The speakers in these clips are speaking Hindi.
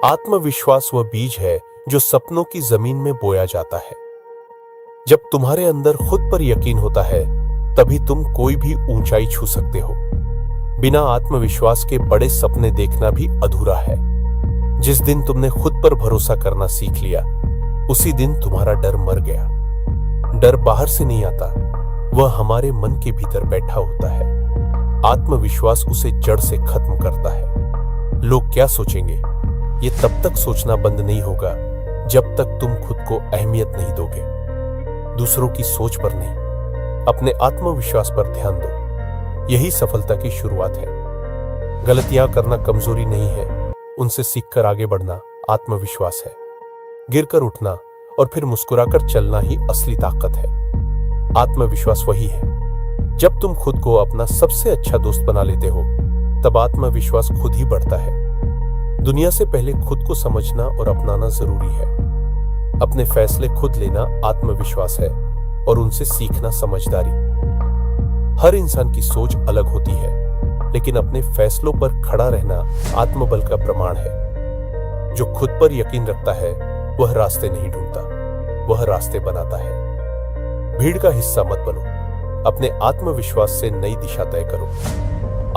आत्मविश्वास वह बीज है जो सपनों की जमीन में बोया जाता है। जब तुम्हारे अंदर खुद पर यकीन होता है, तभी तुम कोई भी ऊंचाई छू सकते हो। बिना आत्मविश्वास के बड़े सपने देखना भी अधूरा है। जिस दिन तुमने खुद पर भरोसा करना सीख लिया, उसी दिन तुम्हारा डर मर गया। डर बाहर से नहीं आता, वह हमारे मन के भीतर बैठा होता है। आत्मविश्वास उसे जड़ से खत्म करता है। लोग क्या सोचेंगे, ये तब तक सोचना बंद नहीं होगा जब तक तुम खुद को अहमियत नहीं दोगे। दूसरों की सोच पर नहीं, अपने आत्मविश्वास पर ध्यान दो। यही सफलता की शुरुआत है। गलतियां करना कमजोरी नहीं है, उनसे सीखकर आगे बढ़ना आत्मविश्वास है। गिरकर उठना और फिर मुस्कुराकर चलना ही असली ताकत है। आत्मविश्वास वही है। जब तुम खुद को अपना सबसे अच्छा दोस्त बना लेते हो, तब आत्मविश्वास खुद ही बढ़ता है। दुनिया से पहले खुद को समझना और अपनाना जरूरी है। अपने फैसले खुद लेना आत्मविश्वास है और उनसे सीखना समझदारी। हर इंसान की सोच अलग होती है, लेकिन अपने फैसलों पर खड़ा रहना आत्मबल का प्रमाण है। जो खुद पर यकीन रखता है, वह रास्ते नहीं ढूंढता, वह रास्ते बनाता है। भीड़ का हिस्सा मत बनो, अपने आत्मविश्वास से नई दिशा तय करो।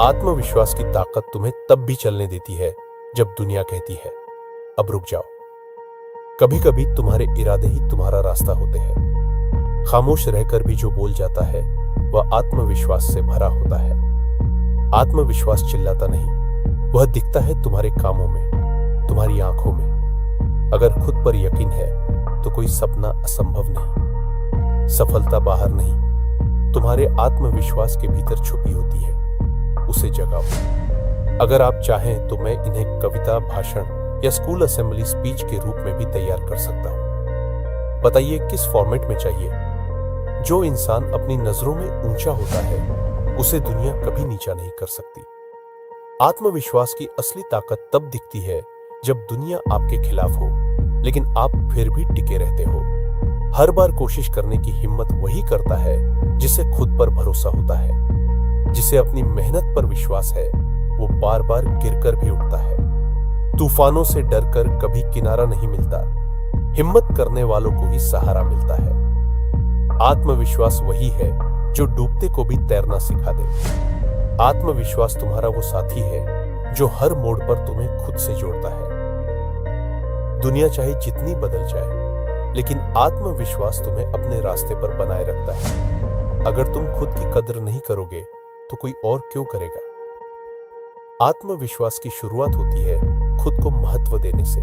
आत्मविश्वास की ताकत तुम्हें तब भी चलने देती है जब दुनिया कहती है अब रुक जाओ। कभी कभी तुम्हारे इरादे ही तुम्हारा रास्ता होते हैं। खामोश रहकर भी जो बोल जाता है, वह आत्मविश्वास से भरा होता है। आत्मविश्वास चिल्लाता नहीं, वह दिखता है तुम्हारे कामों में, तुम्हारी आंखों में। अगर खुद पर यकीन है तो कोई सपना असंभव नहीं। सफलता बाहर नहीं, तुम्हारे आत्मविश्वास के भीतर छुपी होती है, उसे जगाओ। अगर आप चाहें तो मैं इन्हें कविता, भाषण या स्कूल असेंबली स्पीच के रूप में भी तैयार कर सकता हूं। बताइए किस फॉर्मेट में चाहिए। जो इंसान अपनी नजरों में ऊंचा होता है, उसे दुनिया कभी नीचा नहीं कर सकती। आत्मविश्वास की असली ताकत तब दिखती है जब दुनिया आपके खिलाफ हो, लेकिन आप फिर भी टिके रहते हो। हर बार कोशिश करने की हिम्मत वही करता है जिसे खुद पर भरोसा होता है। जिसे अपनी मेहनत पर विश्वास है, वो बार बार गिरकर भी उठता है। तूफानों से डरकर कभी किनारा नहीं मिलता, हिम्मत करने वालों को ही सहारा मिलता है। आत्मविश्वास वही है जो डूबते को भी तैरना सिखा दे। आत्मविश्वास तुम्हारा वो साथी है जो हर मोड़ पर तुम्हें खुद से जोड़ता है। दुनिया चाहे जितनी बदल जाए, लेकिन आत्मविश्वास तुम्हें अपने रास्ते पर बनाए रखता है। अगर तुम खुद की कदर नहीं करोगे, तो कोई और क्यों करेगा। आत्मविश्वास की शुरुआत होती है खुद को महत्व देने से।